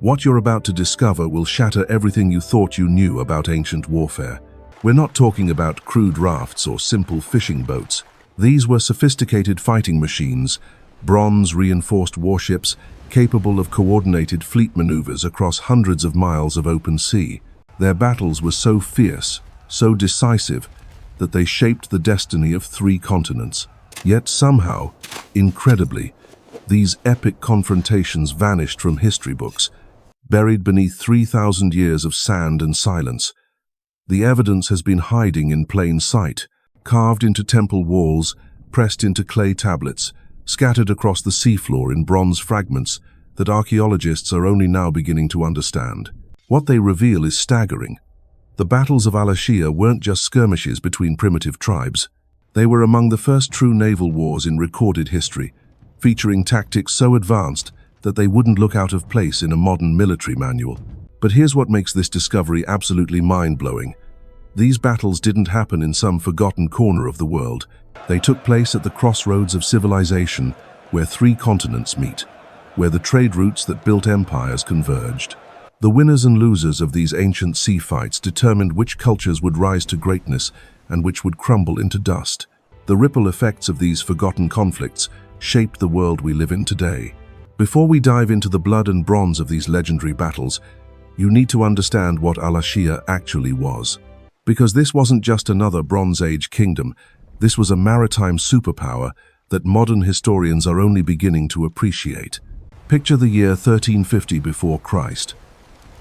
What you're about to discover will shatter everything you thought you knew about ancient warfare. We're not talking about crude rafts or simple fishing boats. These were sophisticated fighting machines, bronze-reinforced warships capable of coordinated fleet maneuvers across hundreds of miles of open sea. Their battles were so fierce, so decisive, that they shaped the destiny of 3 continents. Yet somehow, incredibly, these epic confrontations vanished from history books, buried beneath 3,000 years of sand and silence. The evidence has been hiding in plain sight, carved into temple walls, pressed into clay tablets, scattered across the seafloor in bronze fragments that archaeologists are only now beginning to understand. What they reveal is staggering. The battles of Alashiya weren't just skirmishes between primitive tribes. They were among the first true naval wars in recorded history, featuring tactics so advanced that they wouldn't look out of place in a modern military manual. But here's what makes this discovery absolutely mind-blowing. These battles didn't happen in some forgotten corner of the world. They took place at the crossroads of civilization, where 3 continents meet, where the trade routes that built empires converged. The winners and losers of these ancient sea fights determined which cultures would rise to greatness and which would crumble into dust. The ripple effects of these forgotten conflicts shaped the world we live in today. Before we dive into the blood and bronze of these legendary battles, you need to understand what Alashiya actually was. Because this wasn't just another Bronze Age kingdom, this was a maritime superpower that modern historians are only beginning to appreciate. Picture the year 1350 before Christ.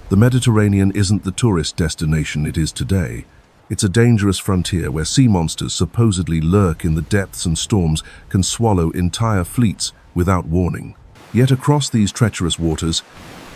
The Mediterranean isn't the tourist destination it is today. It's a dangerous frontier where sea monsters supposedly lurk in the depths and storms can swallow entire fleets without warning. Yet across these treacherous waters,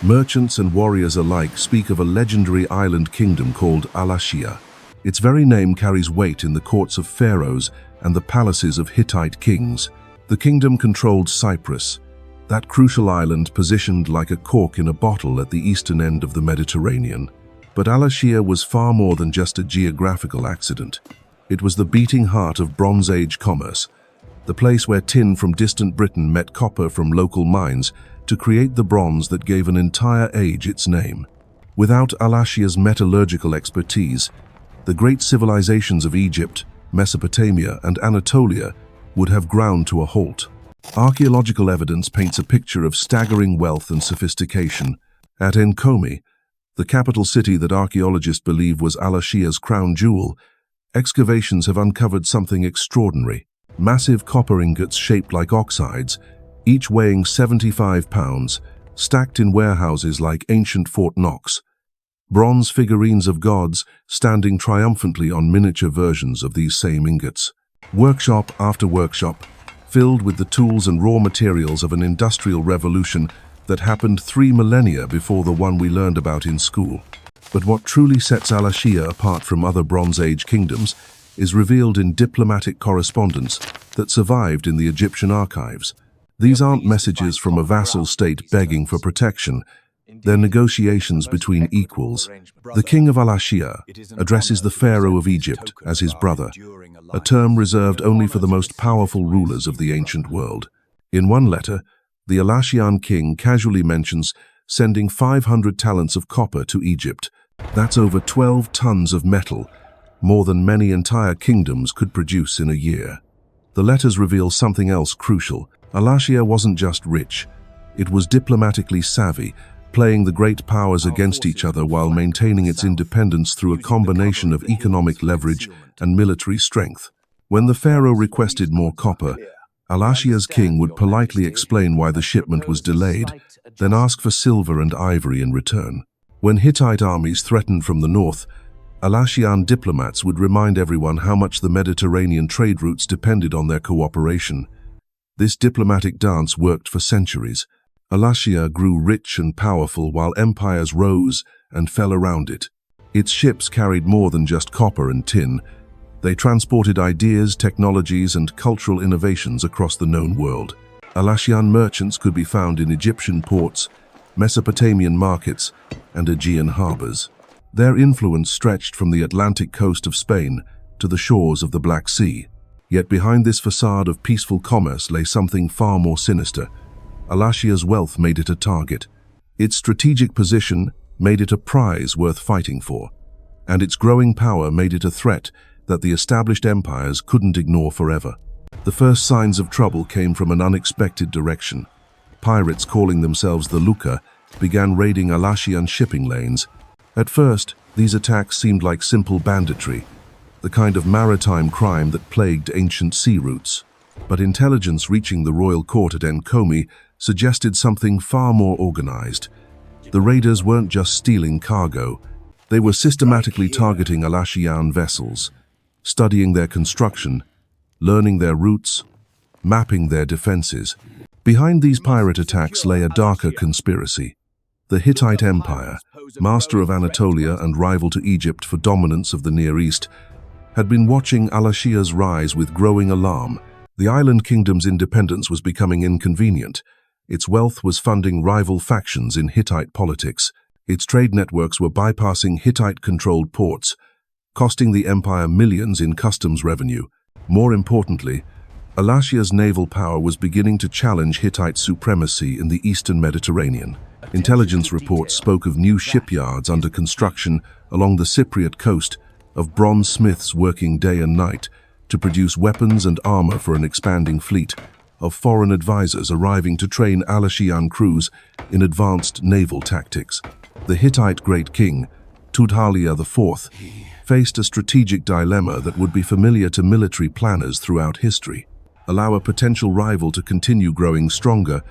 merchants and warriors alike speak of a legendary island kingdom called Alashiya. Its very name carries weight in the courts of pharaohs and the palaces of Hittite kings. The kingdom controlled Cyprus, that crucial island positioned like a cork in a bottle at the eastern end of the Mediterranean. But Alashiya was far more than just a geographical accident. It was the beating heart of Bronze Age commerce, the place where tin from distant Britain met copper from local mines to create the bronze that gave an entire age its name. Without Alashiya's metallurgical expertise, the great civilizations of Egypt, Mesopotamia, and Anatolia would have ground to a halt. Archaeological evidence paints a picture of staggering wealth and sophistication. At Enkomi, the capital city that archaeologists believe was Alashiya's crown jewel, excavations have uncovered something extraordinary. Massive copper ingots shaped like oxides, each weighing 75 pounds, stacked in warehouses like ancient Fort Knox. Bronze figurines of gods standing triumphantly on miniature versions of these same ingots. Workshop after workshop, filled with the tools and raw materials of an industrial revolution that happened 3 millennia before the one we learned about in school. But what truly sets Alashiya apart from other Bronze Age kingdoms is revealed in diplomatic correspondence that survived in the Egyptian archives. These aren't messages from a vassal state begging for protection. They're negotiations between equals. The king of Alashiya addresses the Pharaoh of Egypt as his brother, a term reserved only for the most powerful rulers of the ancient world. In one letter, the Alashiyan king casually mentions sending 500 talents of copper to Egypt. That's over 12 tons of metal, more than many entire kingdoms could produce in a year. The letters reveal something else crucial. Alashiya wasn't just rich, it was diplomatically savvy, playing the great powers against each other while maintaining its independence through a combination of economic leverage and military strength. When the pharaoh requested more copper, Alashiya's king would politely explain why the shipment was delayed, then ask for silver and ivory in return. When Hittite armies threatened from the north, Alashiyan diplomats would remind everyone how much the Mediterranean trade routes depended on their cooperation. This diplomatic dance worked for centuries. Alashiya grew rich and powerful while empires rose and fell around it. Its ships carried more than just copper and tin. They transported ideas, technologies, and cultural innovations across the known world. Alashiyan merchants could be found in Egyptian ports, Mesopotamian markets, and Aegean harbors. Their influence stretched from the Atlantic coast of Spain to the shores of the Black Sea. Yet behind this facade of peaceful commerce lay something far more sinister. Alashiya's wealth made it a target. Its strategic position made it a prize worth fighting for, and its growing power made it a threat that the established empires couldn't ignore forever. The first signs of trouble came from an unexpected direction. Pirates calling themselves the Luca began raiding Alashiyan shipping lanes. At first, these attacks seemed like simple banditry, the kind of maritime crime that plagued ancient sea routes. But intelligence reaching the royal court at Enkomi suggested something far more organized. The raiders weren't just stealing cargo, they were systematically targeting Alashiyan vessels, studying their construction, learning their routes, mapping their defenses. Behind these pirate attacks lay a darker conspiracy. The Hittite Empire, master of Anatolia and rival to Egypt for dominance of the Near East, had been watching Alashiya's rise with growing alarm. The island kingdom's independence was becoming inconvenient. Its wealth was funding rival factions in Hittite politics. Its trade networks were bypassing Hittite-controlled ports, costing the empire millions in customs revenue. More importantly, Alashiya's naval power was beginning to challenge Hittite supremacy in the eastern Mediterranean. Intelligence reports spoke of new shipyards under construction along the Cypriot coast, of bronze smiths working day and night to produce weapons and armor for an expanding fleet, of foreign advisors arriving to train Alashiyan crews in advanced naval tactics. The Hittite Great King, Tudhaliya IV, faced a strategic dilemma that would be familiar to military planners throughout history: allow a potential rival to continue growing stronger,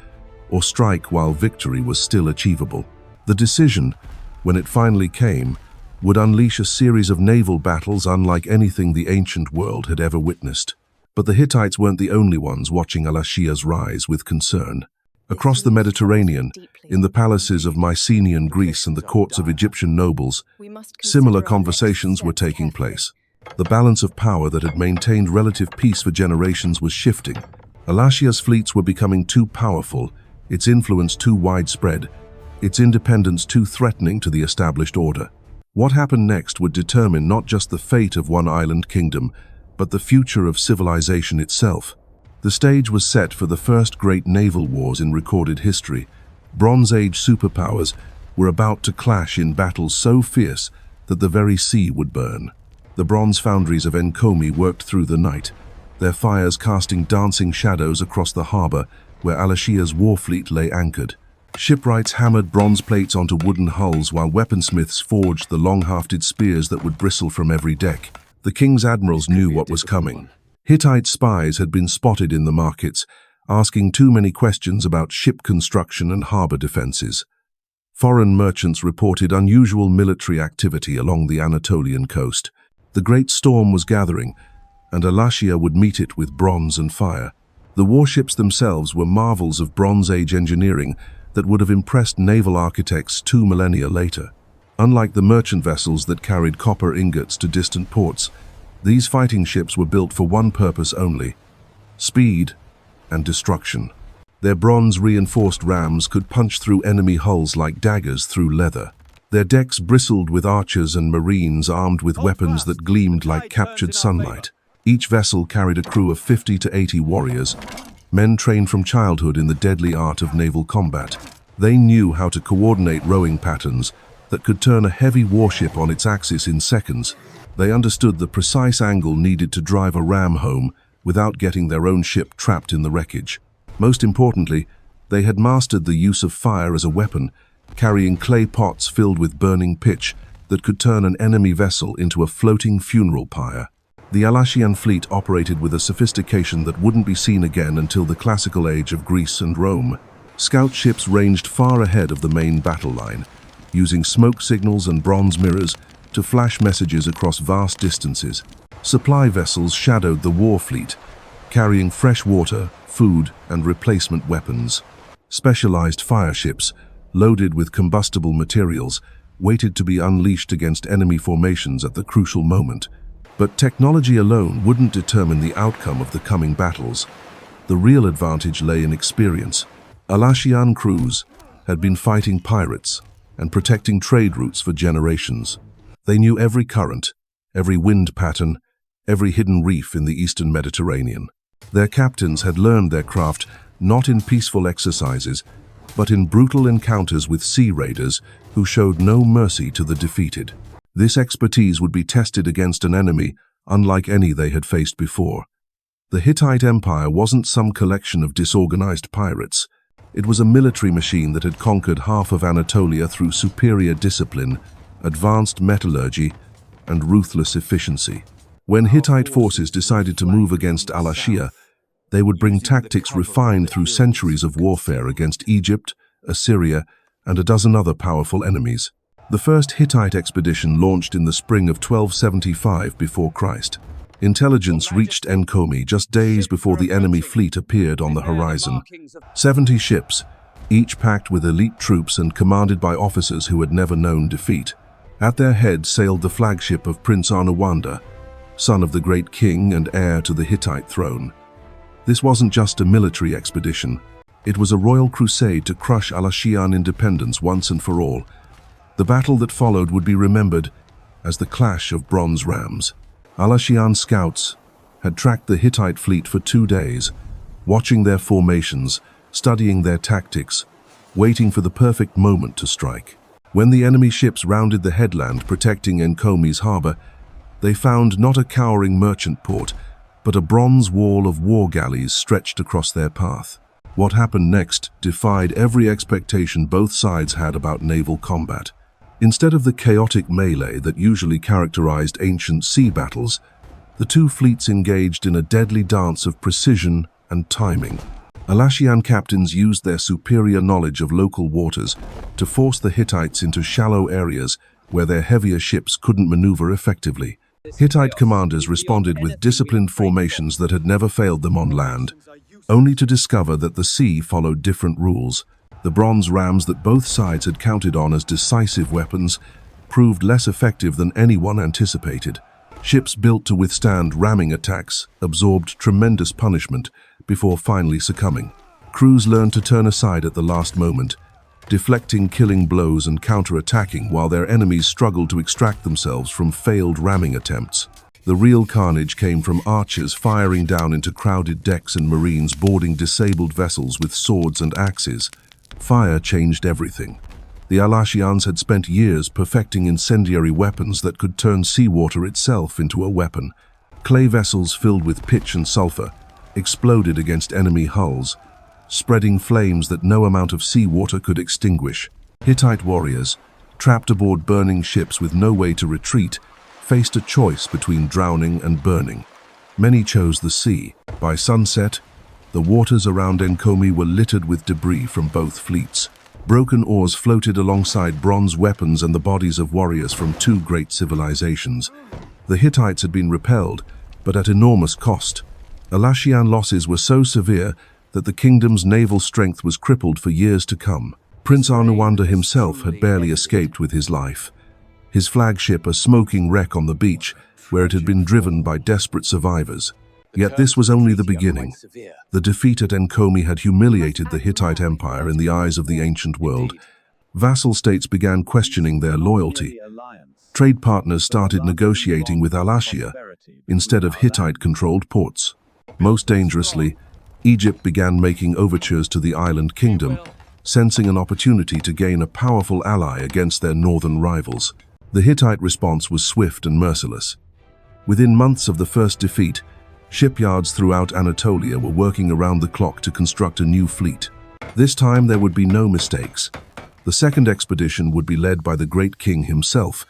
or strike while victory was still achievable. The decision, when it finally came, would unleash a series of naval battles unlike anything the ancient world had ever witnessed. But the Hittites weren't the only ones watching Alashiya's rise with concern. Across the Mediterranean, in the palaces of Mycenaean Greece and the courts of Egyptian nobles, similar conversations were taking place. The balance of power that had maintained relative peace for generations was shifting. Alashiya's fleets were becoming too powerful, its influence too widespread, its independence too threatening to the established order. What happened next would determine not just the fate of one island kingdom, but the future of civilization itself. The stage was set for the first great naval wars in recorded history. Bronze Age superpowers were about to clash in battles so fierce that the very sea would burn. The bronze foundries of Enkomi worked through the night, their fires casting dancing shadows across the harbor where Alashiya's war fleet lay anchored. Shipwrights hammered bronze plates onto wooden hulls while weaponsmiths forged the long-hafted spears that would bristle from every deck. The king's admirals knew what was coming. Hittite spies had been spotted in the markets, asking too many questions about ship construction and harbor defenses. Foreign merchants reported unusual military activity along the Anatolian coast. The great storm was gathering, and Alashiya would meet it with bronze and fire. The warships themselves were marvels of Bronze Age engineering that would have impressed naval architects 2 millennia later. Unlike the merchant vessels that carried copper ingots to distant ports, these fighting ships were built for one purpose only: speed and destruction. Their bronze-reinforced rams could punch through enemy hulls like daggers through leather. Their decks bristled with archers and marines armed with weapons that gleamed like captured sunlight. Each vessel carried a crew of 50 to 80 warriors, men trained from childhood in the deadly art of naval combat. They knew how to coordinate rowing patterns that could turn a heavy warship on its axis in seconds. They understood the precise angle needed to drive a ram home without getting their own ship trapped in the wreckage. Most importantly, they had mastered the use of fire as a weapon, carrying clay pots filled with burning pitch that could turn an enemy vessel into a floating funeral pyre. The Alashiyan fleet operated with a sophistication that wouldn't be seen again until the classical age of Greece and Rome. Scout ships ranged far ahead of the main battle line, using smoke signals and bronze mirrors to flash messages across vast distances. Supply vessels shadowed the war fleet, carrying fresh water, food, and replacement weapons. Specialized fire ships, loaded with combustible materials, waited to be unleashed against enemy formations at the crucial moment. But technology alone wouldn't determine the outcome of the coming battles. The real advantage lay in experience. Alashiyan crews had been fighting pirates and protecting trade routes for generations. They knew every current, every wind pattern, every hidden reef in the eastern Mediterranean. Their captains had learned their craft not in peaceful exercises, but in brutal encounters with sea raiders who showed no mercy to the defeated. This expertise would be tested against an enemy unlike any they had faced before. The Hittite Empire wasn't some collection of disorganized pirates. It was a military machine that had conquered half of Anatolia through superior discipline, advanced metallurgy, and ruthless efficiency. When Hittite forces decided to move against Alashiya, they would bring tactics refined through centuries of warfare against Egypt, Assyria, and a dozen other powerful enemies. The first Hittite expedition launched in the spring of 1275 before Christ. Intelligence reached Enkomi just days before the enemy fleet appeared on the horizon. 70 ships, each packed with elite troops and commanded by officers who had never known defeat. At their head sailed the flagship of Prince Arnuwanda, son of the great king and heir to the Hittite throne. This wasn't just a military expedition. It was a royal crusade to crush Alashiyan independence once and for all. The battle that followed would be remembered as the Clash of Bronze Rams. Alashiyan scouts had tracked the Hittite fleet for 2 days, watching their formations, studying their tactics, waiting for the perfect moment to strike. When the enemy ships rounded the headland protecting Enkomi's harbor, they found not a cowering merchant port, but a bronze wall of war galleys stretched across their path. What happened next defied every expectation both sides had about naval combat. Instead of the chaotic melee that usually characterized ancient sea battles, the two fleets engaged in a deadly dance of precision and timing. Alashiyan captains used their superior knowledge of local waters to force the Hittites into shallow areas where their heavier ships couldn't maneuver effectively. Hittite commanders responded with disciplined formations that had never failed them on land, only to discover that the sea followed different rules. The bronze rams that both sides had counted on as decisive weapons proved less effective than anyone anticipated. Ships built to withstand ramming attacks absorbed tremendous punishment before finally succumbing. Crews learned to turn aside at the last moment, deflecting killing blows and counter-attacking while their enemies struggled to extract themselves from failed ramming attempts. The real carnage came from archers firing down into crowded decks and marines boarding disabled vessels with swords and axes. Fire changed everything. The Alashiyans had spent years perfecting incendiary weapons that could turn seawater itself into a weapon. Clay vessels filled with pitch and sulfur exploded against enemy hulls, spreading flames that no amount of seawater could extinguish. Hittite warriors, trapped aboard burning ships with no way to retreat, faced a choice between drowning and burning. Many chose the sea. By sunset, the waters around Enkomi were littered with debris from both fleets. Broken oars floated alongside bronze weapons and the bodies of warriors from two great civilizations. The Hittites had been repelled, but at enormous cost. Alashiyan losses were so severe that the kingdom's naval strength was crippled for years to come. Prince Arnuwanda himself had barely escaped with his life. His flagship a smoking wreck on the beach, where it had been driven by desperate survivors. Yet this was only the beginning. The defeat at Enkomi had humiliated the Hittite Empire in the eyes of the ancient world. Vassal states began questioning their loyalty. Trade partners started negotiating with Alashiya instead of Hittite-controlled ports. Most dangerously, Egypt began making overtures to the island kingdom, sensing an opportunity to gain a powerful ally against their northern rivals. The Hittite response was swift and merciless. Within months of the first defeat, shipyards throughout Anatolia were working around the clock to construct a new fleet. This time there would be no mistakes. The second expedition would be led by the great king himself,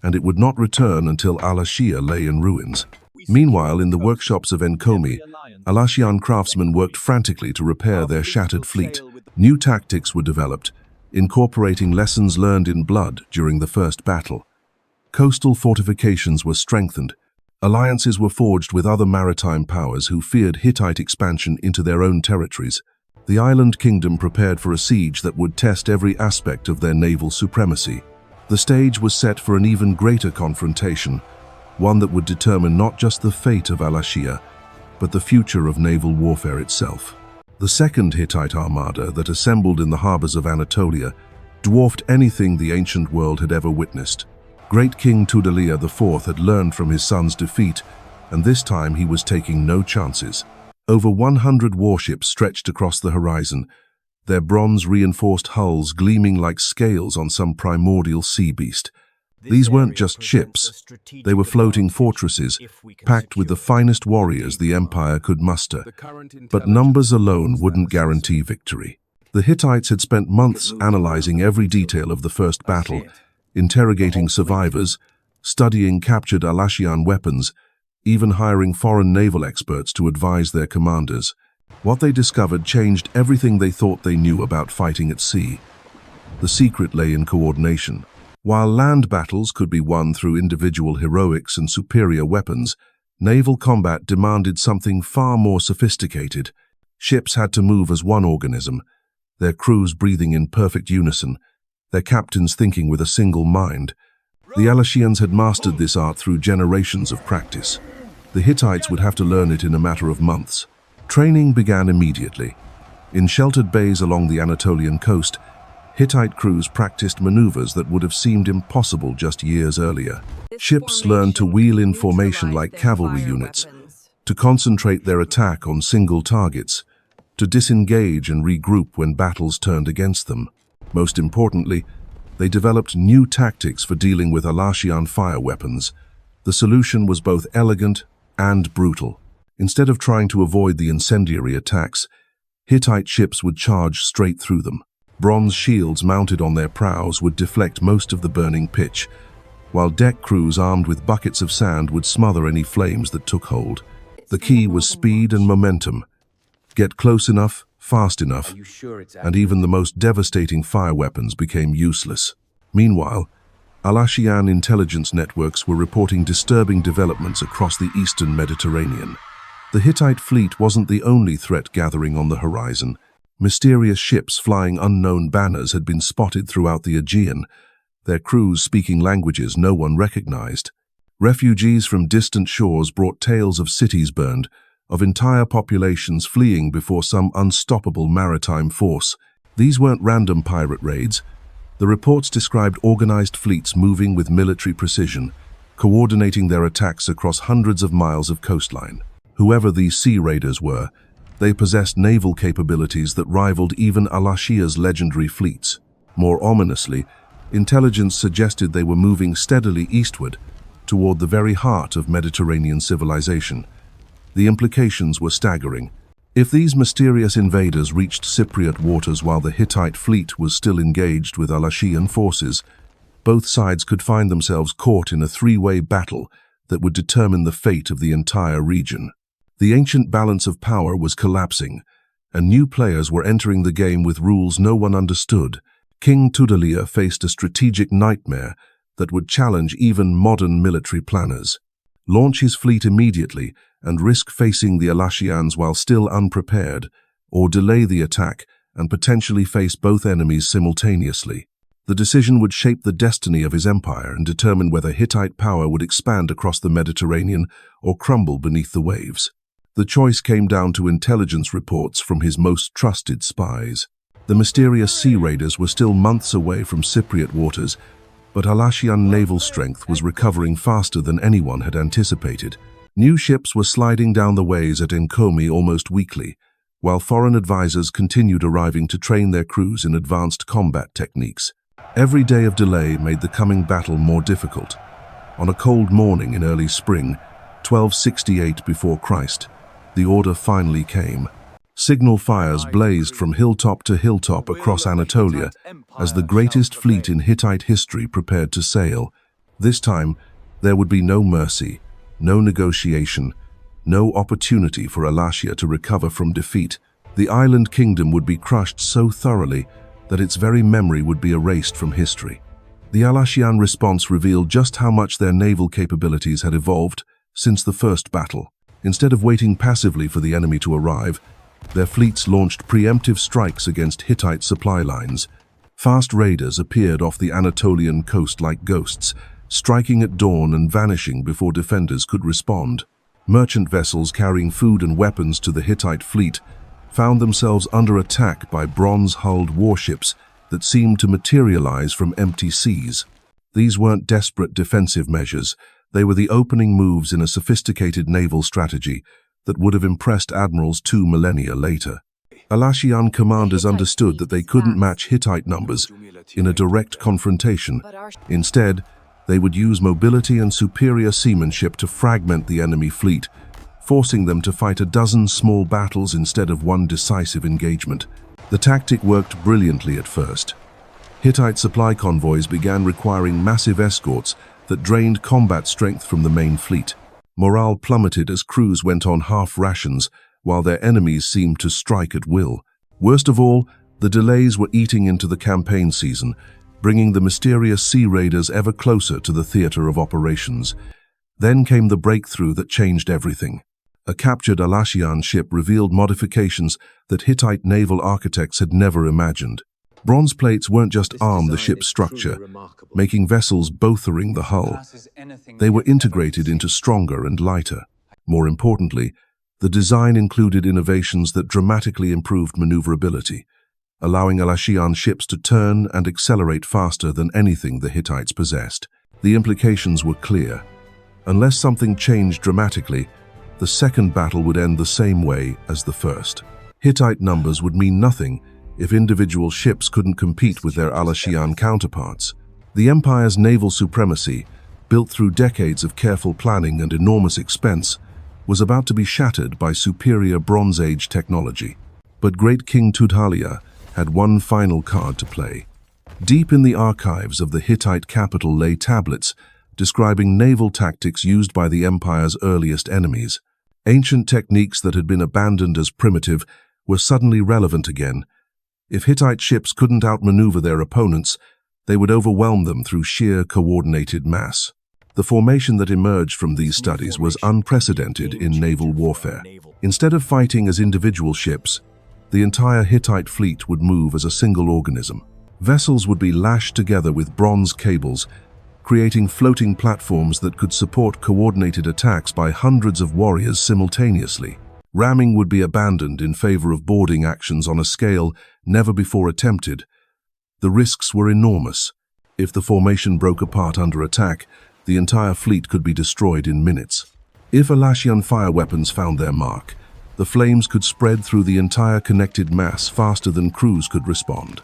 and it would not return until Alashiya lay in ruins. Meanwhile, in the workshops of Enkomi, Alashiyan craftsmen worked frantically to repair their shattered fleet. New tactics were developed, incorporating lessons learned in blood during the first battle. Coastal fortifications were strengthened. Alliances were forged with other maritime powers who feared Hittite expansion into their own territories. The island kingdom prepared for a siege that would test every aspect of their naval supremacy. The stage was set for an even greater confrontation, one that would determine not just the fate of Alashiya, but the future of naval warfare itself. The second Hittite armada that assembled in the harbors of Anatolia dwarfed anything the ancient world had ever witnessed. Great King Tudaliya IV had learned from his son's defeat, and this time he was taking no chances. Over 100 warships stretched across the horizon, their bronze-reinforced hulls gleaming like scales on some primordial sea beast. These weren't just ships, they were floating fortresses, packed with the finest warriors the empire could muster. But numbers alone wouldn't guarantee victory. The Hittites had spent months analyzing every detail of the first battle, interrogating survivors, studying captured Alashiyan weapons, even hiring foreign naval experts to advise their commanders. What they discovered changed everything they thought they knew about fighting at sea. The secret lay in coordination. While land battles could be won through individual heroics and superior weapons, naval combat demanded something far more sophisticated. Ships had to move as one organism, their crews breathing in perfect unison, their captains thinking with a single mind. The Alashiyans had mastered this art through generations of practice. The Hittites would have to learn it in a matter of months. Training began immediately. In sheltered bays along the Anatolian coast, Hittite crews practiced maneuvers that would have seemed impossible just years earlier. Ships learned to wheel in formation like cavalry units, to concentrate their attack on single targets, to disengage and regroup when battles turned against them. Most importantly, they developed new tactics for dealing with Alashiyan fire weapons. The solution was both elegant and brutal. Instead of trying to avoid the incendiary attacks, Hittite ships would charge straight through them. Bronze shields mounted on their prows would deflect most of the burning pitch, while deck crews armed with buckets of sand would smother any flames that took hold. The key was speed and momentum. Get close enough, fast enough, and even the most devastating fire weapons became useless. Meanwhile, Alashiyan intelligence networks were reporting disturbing developments across the eastern Mediterranean. The Hittite fleet wasn't the only threat gathering on the horizon. Mysterious ships flying unknown banners had been spotted throughout the Aegean, their crews speaking languages no one recognized. Refugees from distant shores brought tales of cities burned, of entire populations fleeing before some unstoppable maritime force. These weren't random pirate raids. The reports described organized fleets moving with military precision, coordinating their attacks across hundreds of miles of coastline. Whoever these sea raiders were, they possessed naval capabilities that rivaled even Alashiya's legendary fleets. More ominously, intelligence suggested they were moving steadily eastward, toward the very heart of Mediterranean civilization. The implications were staggering. If these mysterious invaders reached Cypriot waters while the Hittite fleet was still engaged with Alashiyan forces, both sides could find themselves caught in a three-way battle that would determine the fate of the entire region. The ancient balance of power was collapsing, and new players were entering the game with rules no one understood. King Tudaliya faced a strategic nightmare that would challenge even modern military planners. Launch his fleet immediately and risk facing the Alashiyans while still unprepared, or delay the attack and potentially face both enemies simultaneously. The decision would shape the destiny of his empire and determine whether Hittite power would expand across the Mediterranean or crumble beneath the waves. The choice came down to intelligence reports from his most trusted spies. The mysterious sea raiders were still months away from Cypriot waters, but Alashiyan naval strength was recovering faster than anyone had anticipated. New ships were sliding down the ways at Enkomi almost weekly, while foreign advisors continued arriving to train their crews in advanced combat techniques. Every day of delay made the coming battle more difficult. On a cold morning in early spring, 1268 before Christ, the order finally came. Signal fires blazed from hilltop to hilltop across Anatolia as the greatest fleet in Hittite history prepared to sail. This time, there would be no mercy, no negotiation, no opportunity for Alashiya to recover from defeat. The island kingdom would be crushed so thoroughly that its very memory would be erased from history. The Alashiyan response revealed just how much their naval capabilities had evolved since the first battle. Instead of waiting passively for the enemy to arrive, their fleets launched preemptive strikes against Hittite supply lines. Fast raiders appeared off the Anatolian coast like ghosts, striking at dawn and vanishing before defenders could respond. Merchant vessels carrying food and weapons to the Hittite fleet found themselves under attack by bronze-hulled warships that seemed to materialize from empty seas. These weren't desperate defensive measures. They were the opening moves in a sophisticated naval strategy that would have impressed admirals 2 millennia later. Alashiyan commanders understood that they couldn't match Hittite numbers in a direct confrontation. Instead, they would use mobility and superior seamanship to fragment the enemy fleet, forcing them to fight a dozen small battles instead of one decisive engagement. The tactic worked brilliantly at first. Hittite supply convoys began requiring massive escorts that drained combat strength from the main fleet. Morale plummeted as crews went on half rations, while their enemies seemed to strike at will. Worst of all, the delays were eating into the campaign season, bringing the mysterious sea raiders ever closer to the theater of operations. Then came the breakthrough that changed everything. A captured Alashiyan ship revealed modifications that Hittite naval architects had never imagined. Bronze plates weren't just arm the ship's structure, making vessels bothering the hull. They were integrated into stronger and lighter. More importantly, the design included innovations that dramatically improved maneuverability, allowing Alashiyan ships to turn and accelerate faster than anything the Hittites possessed. The implications were clear. Unless something changed dramatically, the second battle would end the same way as the first. Hittite numbers would mean nothing if individual ships couldn't compete with their Alashiyan counterparts. The empire's naval supremacy, built through decades of careful planning and enormous expense, was about to be shattered by superior Bronze Age technology. But great King Tudhaliya had one final card to play. Deep in the archives of the Hittite capital lay tablets describing naval tactics used by the empire's earliest enemies. Ancient techniques that had been abandoned as primitive were suddenly relevant again. If Hittite ships couldn't outmaneuver their opponents, they would overwhelm them through sheer coordinated mass. The formation that emerged from these studies was unprecedented in naval warfare. Instead of fighting as individual ships, the entire Hittite fleet would move as a single organism. Vessels would be lashed together with bronze cables, creating floating platforms that could support coordinated attacks by hundreds of warriors simultaneously. Ramming would be abandoned in favor of boarding actions on a scale never before attempted. The risks were enormous. If the formation broke apart under attack, the entire fleet could be destroyed in minutes. If Alashiyan fire weapons found their mark, the flames could spread through the entire connected mass faster than crews could respond.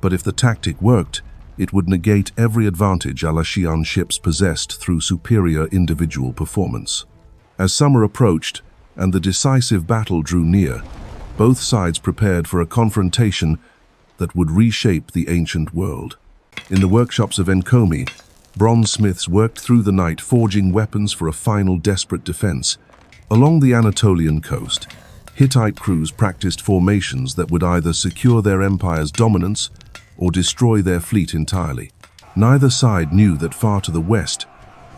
But if the tactic worked, it would negate every advantage Alashiyan ships possessed through superior individual performance. As summer approached and the decisive battle drew near, both sides prepared for a confrontation that would reshape the ancient world. In the workshops of Enkomi, bronzesmiths worked through the night forging weapons for a final desperate defense. Along the Anatolian coast, Hittite crews practiced formations that would either secure their empire's dominance or destroy their fleet entirely. Neither side knew that far to the west,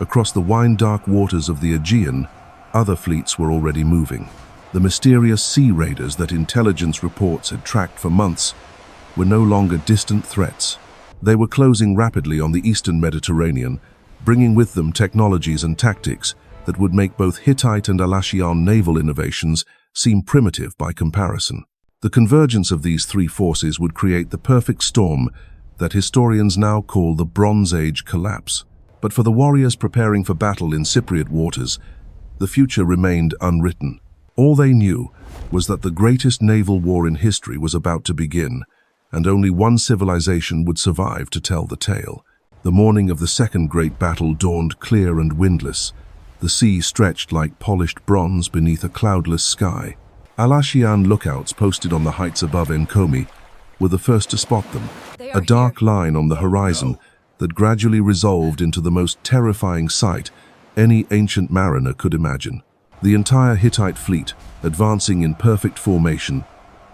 across the wine-dark waters of the Aegean, other fleets were already moving. The mysterious sea raiders that intelligence reports had tracked for months were no longer distant threats. They were closing rapidly on the eastern Mediterranean, bringing with them technologies and tactics that would make both Hittite and Alashiyan naval innovations seem primitive by comparison. The convergence of these three forces would create the perfect storm that historians now call the Bronze Age collapse. But for the warriors preparing for battle in Cypriot waters, the future remained unwritten. All they knew was that the greatest naval war in history was about to begin, and only one civilization would survive to tell the tale. The morning of the second great battle dawned clear and windless. The sea stretched like polished bronze beneath a cloudless sky. Alashiyan lookouts posted on the heights above Enkomi were the first to spot them, a dark line on the horizon that gradually resolved into the most terrifying sight any ancient mariner could imagine. The entire Hittite fleet, advancing in perfect formation,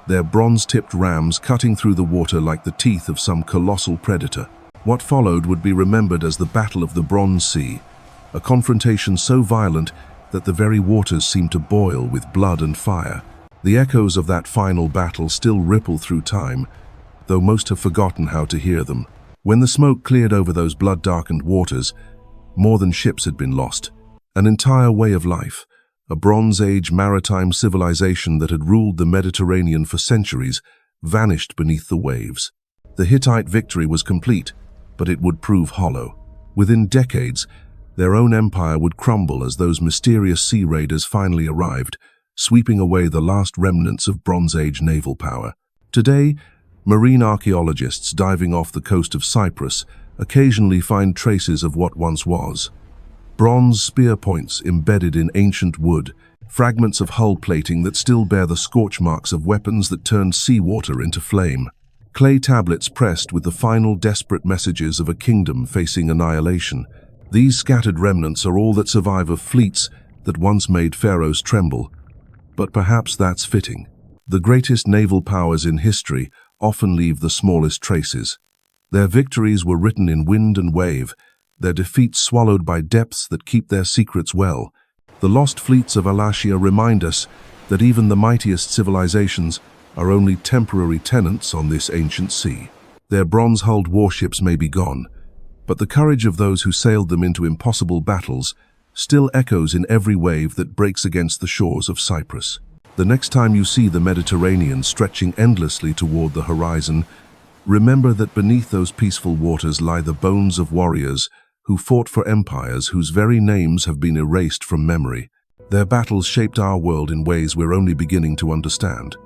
their bronze-tipped rams cutting through the water like the teeth of some colossal predator. What followed would be remembered as the Battle of the Bronze Sea, a confrontation so violent that the very waters seemed to boil with blood and fire. The echoes of that final battle still ripple through time, though most have forgotten how to hear them. When the smoke cleared over those blood-darkened waters, more than ships had been lost. An entire way of life, a Bronze Age maritime civilization that had ruled the Mediterranean for centuries, vanished beneath the waves. The Hittite victory was complete, but it would prove hollow. Within decades, their own empire would crumble as those mysterious sea raiders finally arrived, sweeping away the last remnants of Bronze Age naval power. Today, marine archaeologists diving off the coast of Cyprus occasionally find traces of what once was. Bronze spear points embedded in ancient wood, fragments of hull plating that still bear the scorch marks of weapons that turned seawater into flame. Clay tablets pressed with the final desperate messages of a kingdom facing annihilation. These scattered remnants are all that survive of fleets that once made pharaohs tremble. But perhaps that's fitting. The greatest naval powers in history often leave the smallest traces. Their victories were written in wind and wave, their defeats swallowed by depths that keep their secrets well. The lost fleets of Alashiya remind us that even the mightiest civilizations are only temporary tenants on this ancient sea. Their bronze-hulled warships may be gone, but the courage of those who sailed them into impossible battles still echoes in every wave that breaks against the shores of Cyprus. The next time you see the Mediterranean stretching endlessly toward the horizon, remember that beneath those peaceful waters lie the bones of warriors who fought for empires whose very names have been erased from memory. Their battles shaped our world in ways we're only beginning to understand.